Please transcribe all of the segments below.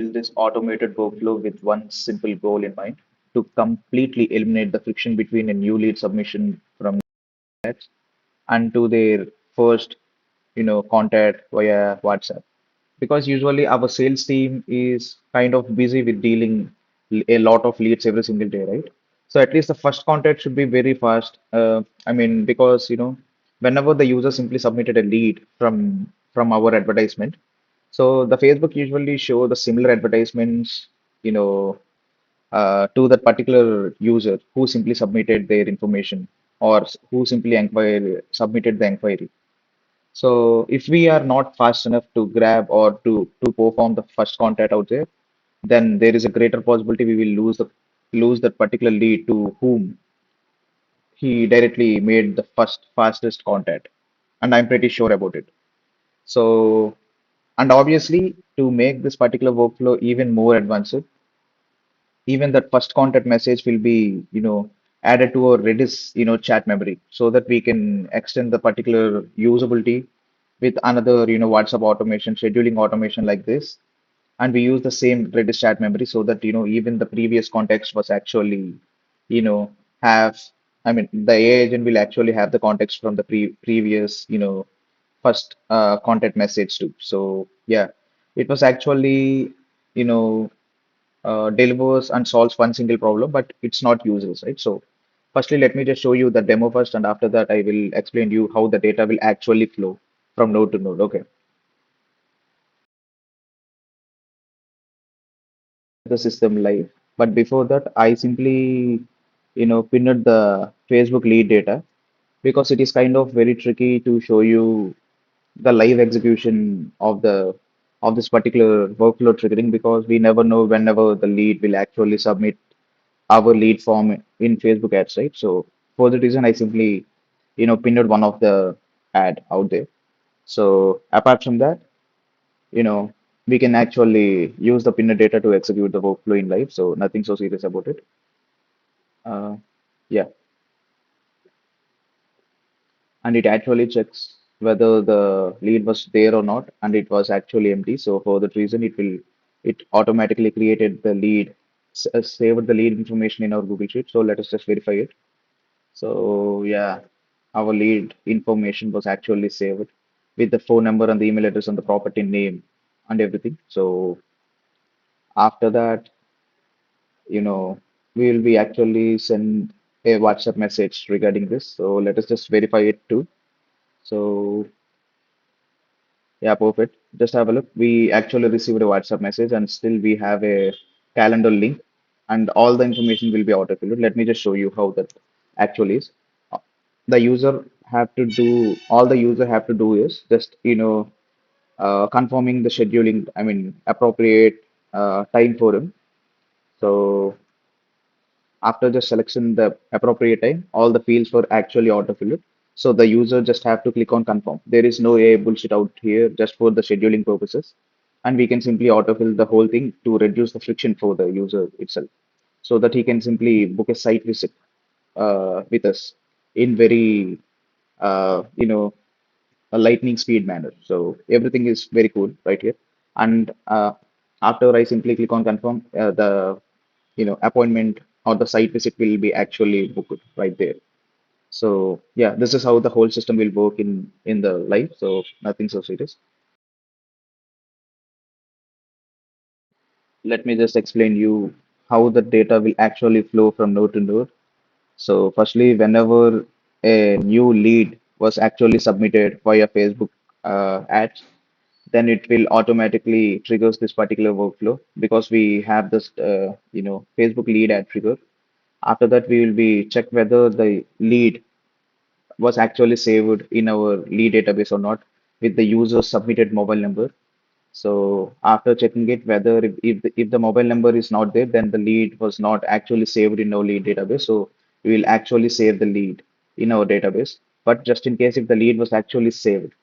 build this automated workflow with one simple goal in mind to completely eliminate the friction between a new lead submission from ads and to their first, contact via WhatsApp. Because usually our sales team is kind of busy with dealing a lot of leads every single day, right? So at least the first contact should be very fast. I mean, because whenever the user simply submitted a lead from our advertisement, so the Facebook usually show the similar advertisements, you know, to that particular user who simply submitted their information or who simply submitted the inquiry. So if we are not fast enough to grab or to perform the first contact out there, then there is a greater possibility we will lose that particular lead to whom he directly made the first fastest contact. And I'm pretty sure about it. So, and obviously to make this particular workflow even more advanced, even that first contact message will be, added to our Redis, chat memory so that we can extend the particular usability with another, WhatsApp automation, scheduling automation like this. And we use the same Redis chat memory so that, even the previous context was actually, you know, have, I mean, the AI agent will actually have the context from the previous, first contact message too. So yeah, it was actually, you know, delivers and solves one single problem, but it's not useless, right? So, firstly, let me just show you the demo first, and after that, I will explain you how the data will actually flow from node to node. Okay, the system live. But before that, I simply, pinned the Facebook lead data because it is kind of very tricky to show you the live execution of this particular workflow triggering because we never know whenever the lead will actually submit our lead form in Facebook ads, right? So for that reason, I simply, pinned one of the ad out there. So apart from that, we can actually use the pinner data to execute the workflow in live. So nothing so serious about it. Uh, yeah, and it actually checks whether the lead was there or not, and it was actually empty. So for that reason, it automatically created the lead, saved the lead information in our Google Sheet. So let us just verify it. So yeah, our lead information was actually saved with the phone number and the email address and the property name and everything. So after that, we will be actually send a WhatsApp message regarding this. So let us just verify it too. So yeah, perfect. Just have a look. We actually received a WhatsApp message and still we have a calendar link and all the information will be autofilled. Let me just show you how that actually is. The user have to do all the user have to do is just confirming the scheduling, I mean appropriate time for him. So after just selection the appropriate time, all the fields were actually autofilled. So the user just have to click on confirm. There is no AI bullshit out here just for the scheduling purposes. And we can simply autofill the whole thing to reduce the friction for the user itself so that he can simply book a site visit with us in very, a lightning speed manner. So everything is very cool right here. And after I simply click on confirm, the appointment or the site visit will be actually booked right there. So yeah, this is how the whole system will work in the live. So nothing so serious. Let me just explain you how the data will actually flow from node to node. So firstly, whenever a new lead was actually submitted via Facebook ads, then it will automatically triggers this particular workflow because we have this Facebook lead ad trigger. After that, we will be check whether the lead was actually saved in our lead database or not with the user submitted mobile number. So after checking it, whether if the mobile number is not there, then the lead was not actually saved in our lead database. So we will actually save the lead in our database. But just in case if the lead was actually saved,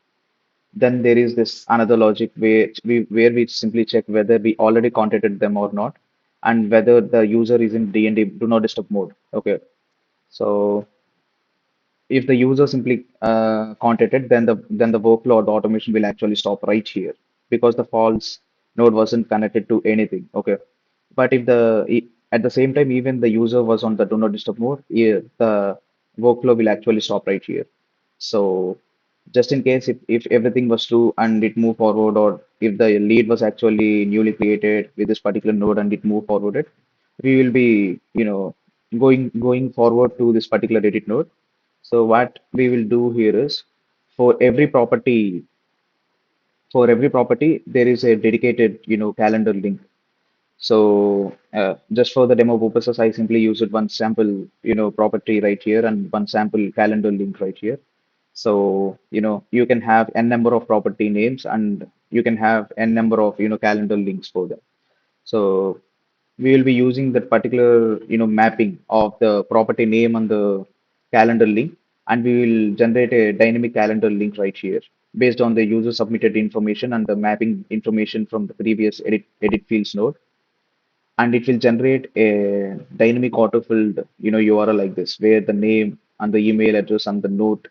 then there is this another logic where we simply check whether we already contacted them or not, and whether the user is in DND do not disturb mode. Okay, so if the user simply contacted, then the workflow or the automation will actually stop right here because the false node wasn't connected to anything. Okay. But if at the same time, even the user was on the do not disturb mode, yeah, the workflow will actually stop right here. So just in case if everything was true and it moved forward, or if the lead was actually newly created with this particular node and it moved forwarded, we will be, going forward to this particular edit node. So what we will do here is for every property, there is a dedicated, calendar link. So just for the demo purposes, I simply used one sample, property right here and one sample calendar link right here. So, you can have n number of property names and you can have n number of, calendar links for them. So we will be using that particular, mapping of the property name and the calendar link, and we will generate a dynamic calendar link right here based on the user submitted information and the mapping information from the previous edit fields node, and it will generate a dynamic auto-filled, URL like this, where the name and the email address and the note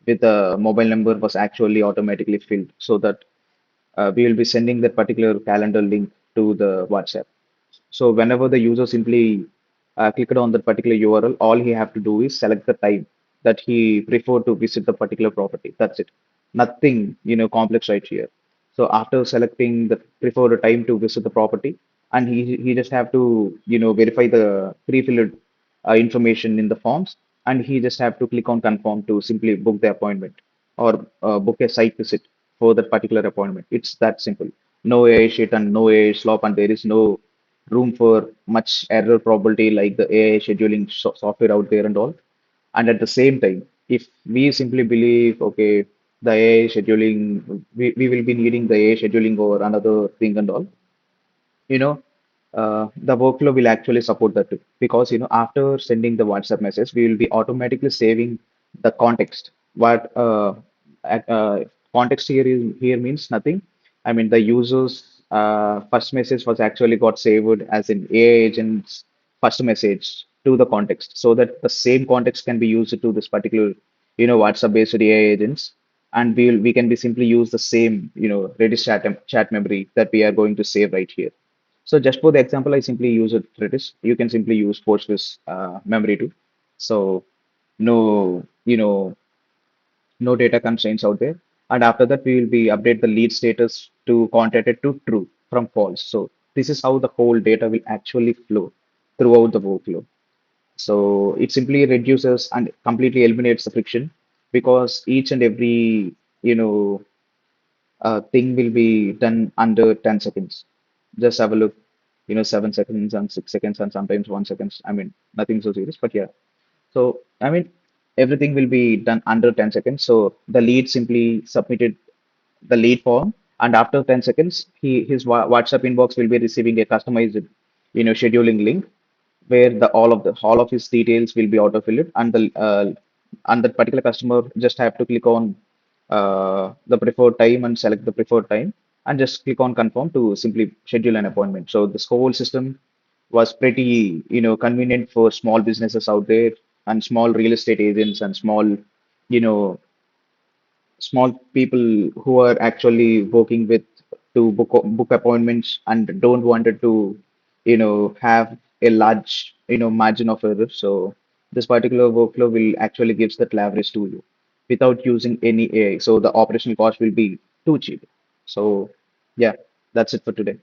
with the mobile number was actually automatically filled, so that we will be sending that particular calendar link to the WhatsApp. So whenever the user simply clicked on that particular URL, all he have to do is select the time that he prefer to visit the particular property. That's it. Nothing, complex right here. So after selecting the preferred time to visit the property, and he just have to, verify the pre-filled information in the forms, and he just have to click on confirm to simply book the appointment or book a site visit for that particular appointment. It's that simple. No AI shit and no AI slop, and there is no room for much error probability like the AI scheduling software out there and all. And at the same time, if we simply believe, okay, the AI scheduling, we will be needing the AI scheduling or another thing and all, you know, the workflow will actually support that too. Because, after sending the WhatsApp message, we will be automatically saving the context. What ac- uh, context here means nothing. I mean, the user's first message was actually got saved as in AI agent's first message to the context, so that the same context can be used to this particular, WhatsApp based AI agents, and we can be simply use the same, Redis chat memory that we are going to save right here. So just for the example, I simply use it Redis. You can simply use Postgres memory too. So no, no data constraints out there. And after that, we will be update the lead status to converted to true from false. So this is how the whole data will actually flow throughout the workflow. So it simply reduces and completely eliminates the friction, because each and every, you know, thing will be done under 10 seconds. Just have a look, 7 seconds and 6 seconds and sometimes 1 second. I mean, nothing so serious, but yeah. So, I mean, everything will be done under 10 seconds. So the lead simply submitted the lead form, and after 10 seconds, his WhatsApp inbox will be receiving a customized, scheduling link where the all of his details will be autofilled, and that particular customer just have to click on the preferred time and select the preferred time, and just click on confirm to simply schedule an appointment. So this whole system was pretty, convenient for small businesses out there and small real estate agents and you know, small people who are actually working with to book appointments and don't wanted to, have a large, margin of error. So this particular workflow will actually gives that leverage to you without using any AI. So the operational cost will be too cheap. So yeah, that's it for today.